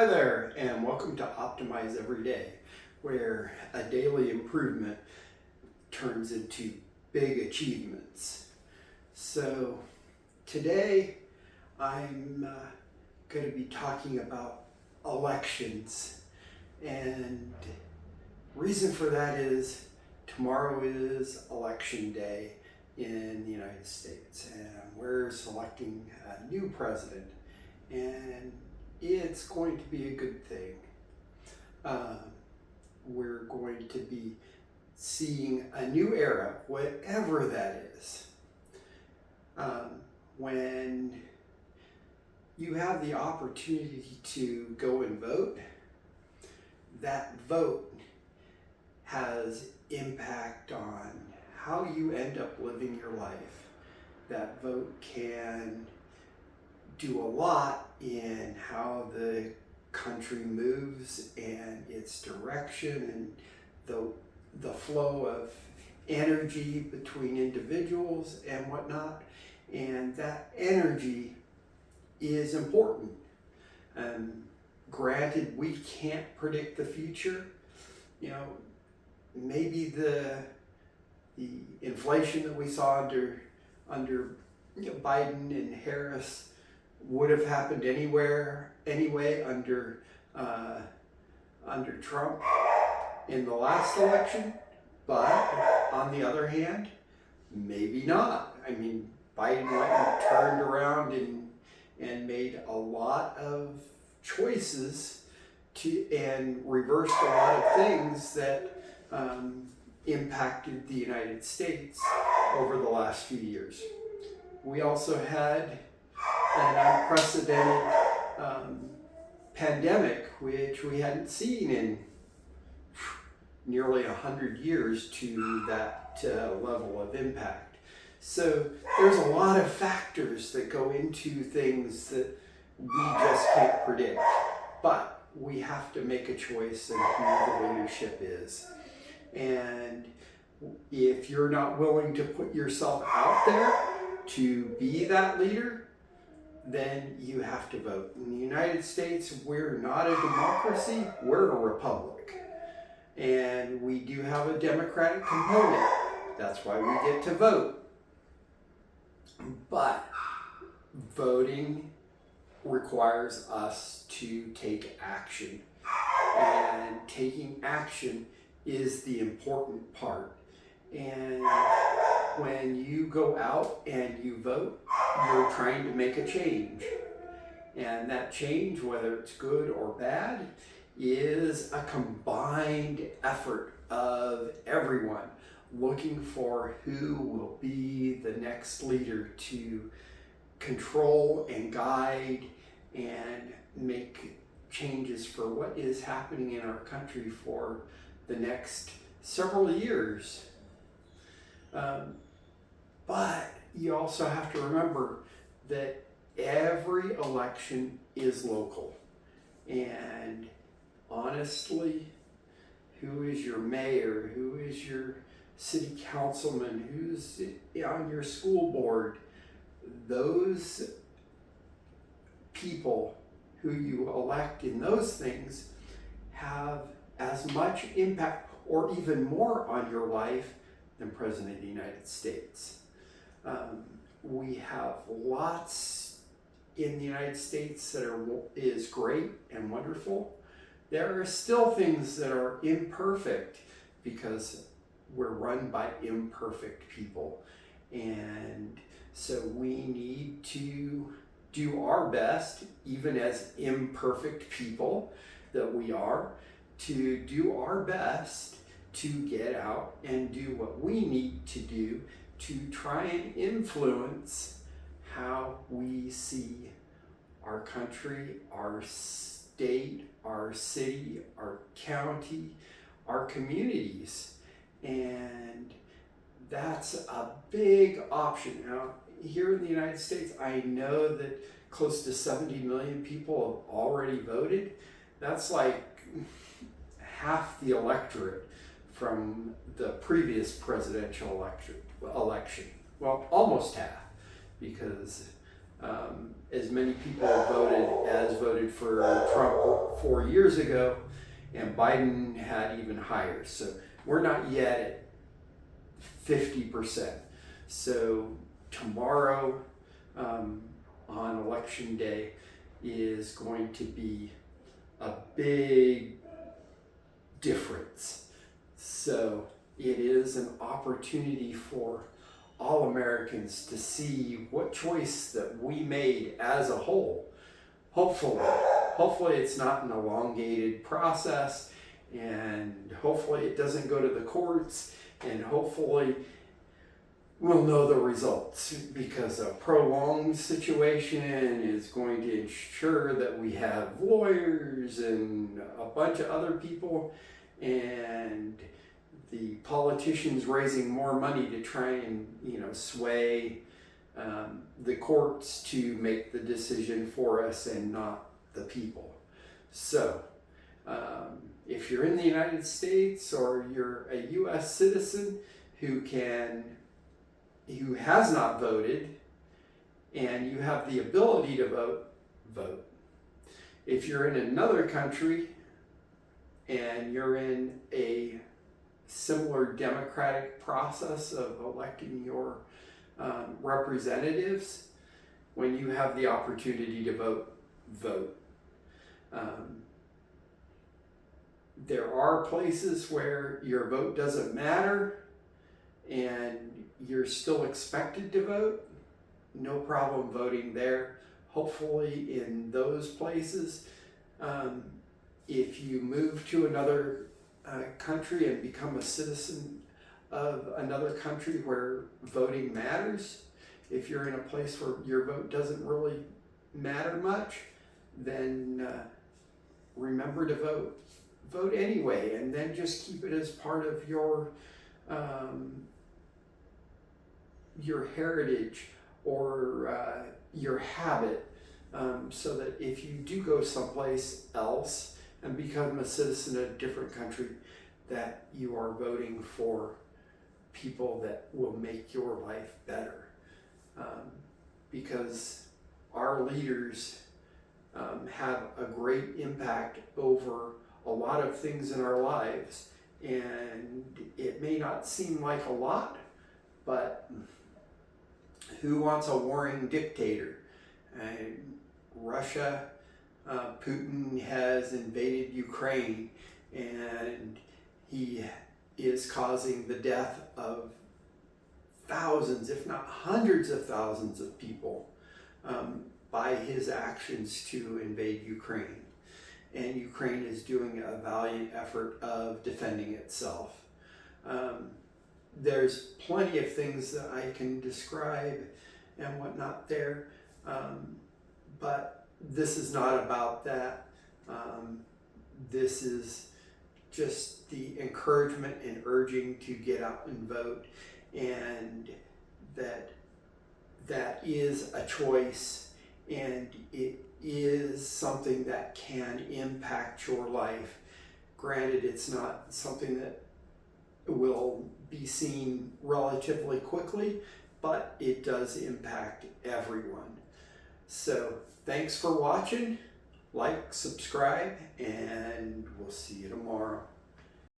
Hi there, and welcome to Optimize Every Day, where a daily improvement turns into big achievements. So today I'm going to be talking about elections, and reason for that is tomorrow is election day in the United States, and we're selecting a new president, and it's going to be a good thing. We're going to be seeing a new era, whatever that is. When you have the opportunity to go and vote, that vote has impact on how you end up living your life. That vote can do a lot in how the country moves and its direction and the flow of energy between individuals and whatnot. And that energy is important. Granted, we can't predict the future. Maybe the inflation that we saw under Biden and Harris would have happened anyway under Trump in the last election, but on the other hand, maybe not. I mean, Biden went and turned around and made a lot of choices and reversed a lot of things that impacted the United States over the last few years. We also had an unprecedented pandemic, which we hadn't seen in nearly 100 years to that level of impact. So there's a lot of factors that go into things that we just can't predict, but we have to make a choice in who the leadership is. And if you're not willing to put yourself out there to be that leader, then you have to vote. In the United States, we're not a democracy, we're a republic. And we do have a democratic component. That's why we get to vote. But voting requires us to take action. And taking action is the important part. And when you go out and you vote, you're trying to make a change. And that change, whether it's good or bad, is a combined effort of everyone looking for who will be the next leader to control and guide and make changes for what is happening in our country for the next several years. But you also have to remember that every election is local. And honestly, who is your mayor? Who is your city councilman? Who's on your school board? Those people who you elect in those things have as much impact or even more on your life than President of the United States. We have lots in the United States that is great and wonderful. There are still things that are imperfect because we're run by imperfect people. And so we need to do our best, even as imperfect people that we are, to do our best to get out and do what we need to do to try and influence how we see our country, our state, our city, our county, our communities. And that's a big option. Now, here in the United States, I know that close to 70 million people have already voted. That's like half the electorate from the previous presidential election. Well, almost half, because As many people voted for Trump 4 years ago, and Biden had even higher. So we're not yet at 50%. So tomorrow, on election day, is going to be a big difference. So it is an opportunity for all Americans to see what choice that we made as a whole. Hopefully it's not an elongated process, and hopefully it doesn't go to the courts, and hopefully we'll know the results, because a prolonged situation is going to ensure that we have lawyers and a bunch of other people and the politicians raising more money to try and sway the courts to make the decision for us and not the people. So if you're in the United States or you're a U.S. citizen who has not voted and you have the ability to vote. If you're in another country and you're in a similar democratic process of electing your representatives, when you have the opportunity to vote. There are places where your vote doesn't matter and you're still expected to vote. No problem voting there. Hopefully in those places, if you move to another country and become a citizen of another country where voting matters, if you're in a place where your vote doesn't really matter much, then remember to vote anyway, and then just keep it as part of your heritage or your habit, so that if you do go someplace else and become a citizen of a different country, that you are voting for people that will make your life better. Because our leaders have a great impact over a lot of things in our lives, and it may not seem like a lot, but who wants a warring dictator? Russia, Putin has invaded Ukraine, and he is causing the death of thousands, if not hundreds of thousands of people by his actions to invade Ukraine. And Ukraine is doing a valiant effort of defending itself. There's plenty of things that I can describe and whatnot there, but this is not about that. This is just the encouragement and urging to get out and vote, and that is a choice, and it is something that can impact your life. Granted, it's not something that will be seen relatively quickly, but it does impact everyone. So thanks for watching. Like, subscribe, and we'll see you tomorrow.